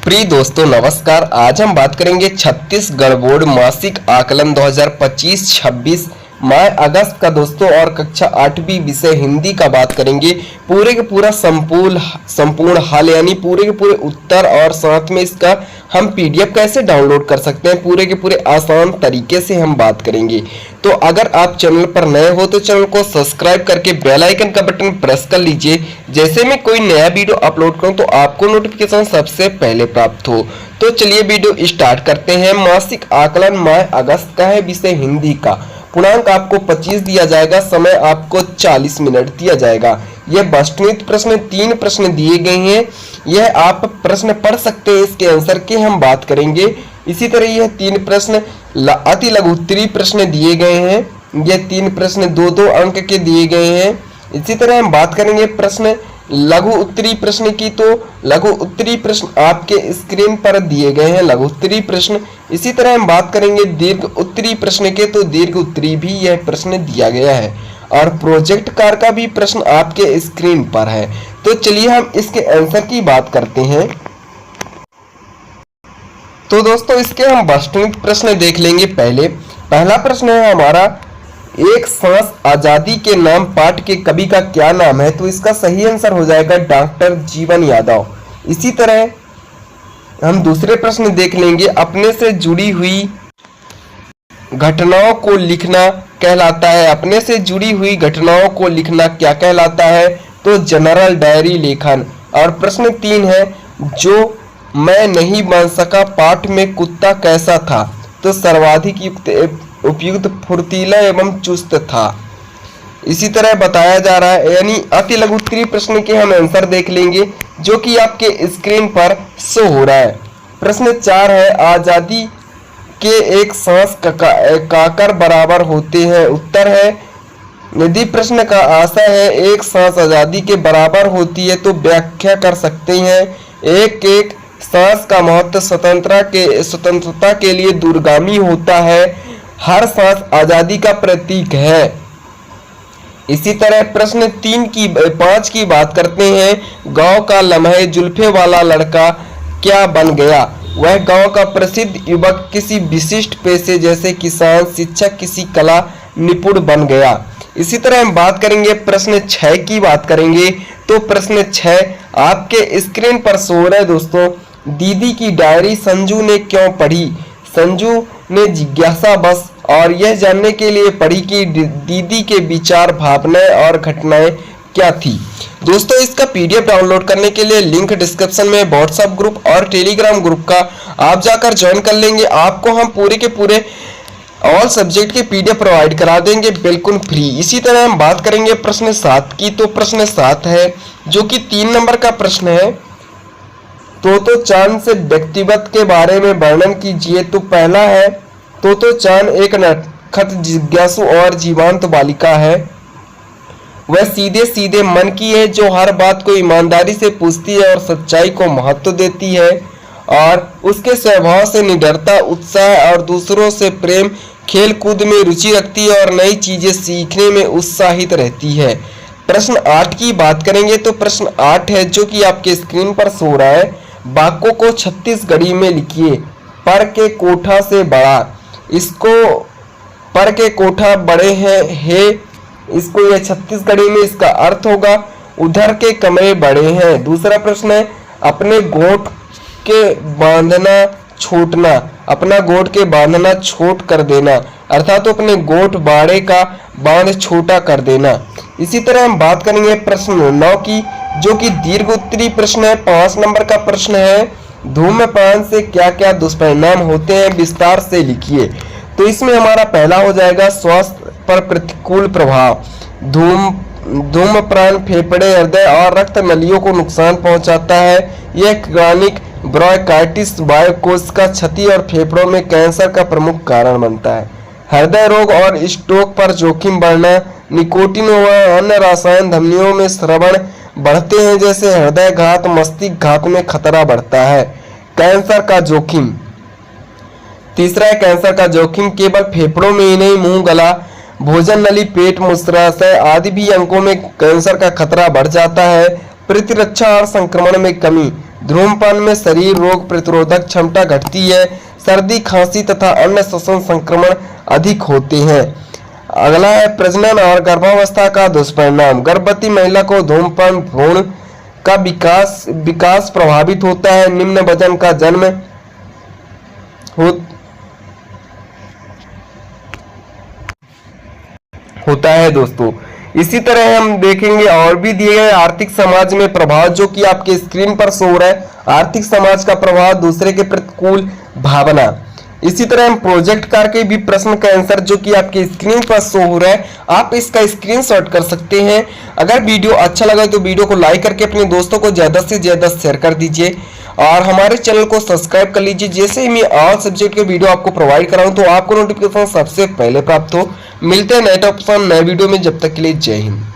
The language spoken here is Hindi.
प्रिय दोस्तों नमस्कार। आज हम बात करेंगे छत्तीसगढ़ बोर्ड मासिक आकलन 2025-26 माह अगस्त का दोस्तों और कक्षा 8वीं विषय हिंदी का बात करेंगे। पूरे के पूरा संपूर्ण हल यानी पूरे के पूरे उत्तर और साथ में इसका हम पीडीएफ कैसे डाउनलोड कर सकते हैं पूरे के पूरे आसान तरीके से हम बात करेंगे। तो अगर आप चैनल पर नए हो तो चैनल को सब्सक्राइब करके बेल आइकन का बटन प्रेस कर लीजिए। जैसे मैं कोई नया वीडियो अपलोड करूं तो आपको नोटिफिकेशन सबसे पहले प्राप्त हो। तो चलिए वीडियो स्टार्ट करते हैं। मासिक आकलन माह अगस्त का है, विषय हिंदी का। पूर्णांक आपको 25 दिया जाएगा, समय आपको 40 मिनट दिया जाएगा। यह वस्तुनिष्ठ प्रश्न 3 प्रश्न दिए गए हैं। यह आप प्रश्न पढ़ सकते हैं, इसके आंसर की हम बात करेंगे। इसी तरह यह 3 प्रश्न अति लघु उत्तरीय प्रश्न दिए गए हैं। यह 3 प्रश्न 2-2 अंक के दिए गए हैं। इसी तरह हम बात करेंगे प्रश्न लघु उत्तरीय प्रश्न की, तो लघु उत्तरीय प्रश्न आपके स्क्रीन पर दिए गए हैं, लघु उत्तरीय प्रश्न। इसी तरह हम बात करेंगे दीर्घ उत्तरीय प्रश्न के, तो दीर्घ उत्तरीय भी यह प्रश्न दिया गया है और प्रोजेक्ट कार्य का भी प्रश्न आपके स्क्रीन पर है। तो चलिए हम इसके आंसर की बात करते हैं। तो दोस्तों इसके हम वस्तुनिष्ठ प्रश्न देख लेंगे। पहला प्रश्न है हमारा, एक सांस आजादी के नाम पाठ के कवि का क्या नाम है? तो इसका सही आंसर हो जाएगा डॉक्टर जीवन यादव। इसी तरह हम दूसरे प्रश्न देख लेंगे, अपने से जुड़ी हुई घटनाओं को लिखना कहलाता है। अपने से जुड़ी हुई घटनाओं को लिखना क्या कहलाता है? तो जनरल डायरी लेखन। और प्रश्न 3 है, जो मैं नहीं बन सका पाठ में कुत्ता कैसा था? तो सर्वाधिक उपयुक्त, फुर्तीला एवं चुस्त था। इसी तरह बताया जा रहा है, यानी अति लघु उत्तरीय प्रश्न के हम आंसर देख लेंगे जो कि आपके स्क्रीन पर शो हो रहा है। प्रश्न 4 है, आजादी के एक सांस काकर बराबर होते हैं? उत्तर है, यदि प्रश्न का आशय है एक सांस आजादी के बराबर होती है तो व्याख्या कर सकते हैं, एक एक सांस का महत्व स्वतंत्रता के लिए दूरगामी होता है, हर सांस आजादी का प्रतीक है। इसी तरह प्रश्न 5 की बात करते हैं, गांव का लम्हे जुल्फे वाला लड़का क्या बन गया? वह गांव का प्रसिद्ध युवक किसी विशिष्ट पेशे जैसे किसान, शिक्षक, किसी कला निपुण बन गया। इसी तरह हम बात करेंगे प्रश्न 6 की बात करेंगे। तो प्रश्न 6 आपके स्क्रीन पर शो हो रहा है दोस्तों, दीदी की डायरी संजू ने क्यों पढ़ी? संजू ने जिज्ञासा बस और यह जानने के लिए पढ़ी कि दीदी के विचार, भावनाएं और घटनाएं क्या थी। दोस्तों इसका पीडीएफ डाउनलोड करने के लिए लिंक डिस्क्रिप्शन में व्हाट्सएप ग्रुप और टेलीग्राम ग्रुप का आप जाकर ज्वाइन कर लेंगे। आपको हम पूरे के पूरे ऑल सब्जेक्ट के पीडीएफ प्रोवाइड करा देंगे बिल्कुल फ्री। इसी तरह हम बात करेंगे प्रश्न 7 की। तो प्रश्न 7 है जो कि 3 नंबर का प्रश्न है, तोतो चांद से व्यक्तित्व के बारे में वर्णन कीजिए। तो पहला है, तोतो चांद एक नटखट, जिज्ञासु और जीवंत बालिका है। वह सीधे सीधे मन की है जो हर बात को ईमानदारी से पूछती है और सच्चाई को महत्व देती है, और उसके स्वभाव से निडरता, उत्साह और दूसरों से प्रेम, खेल कूद में रुचि रखती है और नई चीजें सीखने में उत्साहित रहती है। प्रश्न 8 की बात करेंगे। तो प्रश्न 8 है जो कि आपके स्क्रीन पर शो रहा है, वाक्यों को छत्तीसगढ़ी में लिखिए। पर के कोठा से बड़ा, इसको पर के कोठा बड़े हैं इसको यह छत्तीसगढ़ी में इसका अर्थ होगा उधर के कमरे बड़े हैं। दूसरा प्रश्न है, अपने गोठ के बांधना छोड़ना, अपना गोठ के बांधना छोट कर देना, अर्थात तो अपने गोठ बाड़े का बांध छोटा कर देना। इसी तरह हम बात करेंगे प्रश्न 9 की जो कि दीर्घ उत्तरीय प्रश्न है। 5 नंबर का प्रश्न है, धूम्रपान से क्या क्या दुष्परिणाम होते हैं? विस्तार से लिखिए। तो इसमें हमारा पहला हो जाएगा स्वास्थ्य पर प्रतिकूल प्रभाव। धूम्रपान फेफड़े, हृदय और रक्त नलियों को नुकसान पहुंचाता है। यह क्रॉनिक ब्रोंकाइटिस, वायुकोश का क्षति और फेफड़ों में कैंसर का प्रमुख कारण बनता है। हृदय रोग और स्ट्रोक पर जोखिम बढ़ना, निकोटीन व अन्य रसायन धमनियों में स्रवण बढ़ते हैं जैसे हृदय घात, मस्तिष्क घात में खतरा बढ़ता है। कैंसर का जोखिम, तीसरा है कैंसर का जोखिम केवल फेफड़ों में ही नहीं, मुंह, गला, भोजन नली, पेट, मूत्राशय आदि भी अंगों में कैंसर का खतरा बढ़ जाता है। प्रतिरक्षा और संक्रमण में कमी, धूम्रपान में शरीर रोग प्रतिरोधक क्षमता घटती है, सर्दी खांसी तथा अन्य श्वसन संक्रमण अधिक होते हैं। अगला है प्रजनन और गर्भावस्था का दुष्परिणाम। गर्भवती महिला को धूम्रपान भ्रूण का विकास प्रभावित होता है, निम्न वजन का जन्म होता है दोस्तों। इसी तरह हम देखेंगे और भी दिए गए आर्थिक समाज में प्रभाव, जो कि आपके स्क्रीन पर शो हो रहा है। आर्थिक समाज का प्रभाव, दूसरे के प्रतिकूल भावना। इसी तरह हम प्रोजेक्ट कार के भी प्रश्न का आंसर, जो कि आपके स्क्रीन पर शो हो रहा है, आप इसका स्क्रीनशॉट कर सकते हैं। अगर वीडियो अच्छा लगा तो वीडियो को लाइक करके अपने दोस्तों को ज्यादा से ज्यादा शेयर कर दीजिए और हमारे चैनल को सब्सक्राइब कर लीजिए। जैसे ही मैं ऑल सब्जेक्ट के वीडियो आपको प्रोवाइड कराऊं तो आपको नोटिफिकेशन सबसे पहले प्राप्त हो। मिलते हैं नए टॉपिक नए वीडियो में, जब तक के लिए जय हिंद।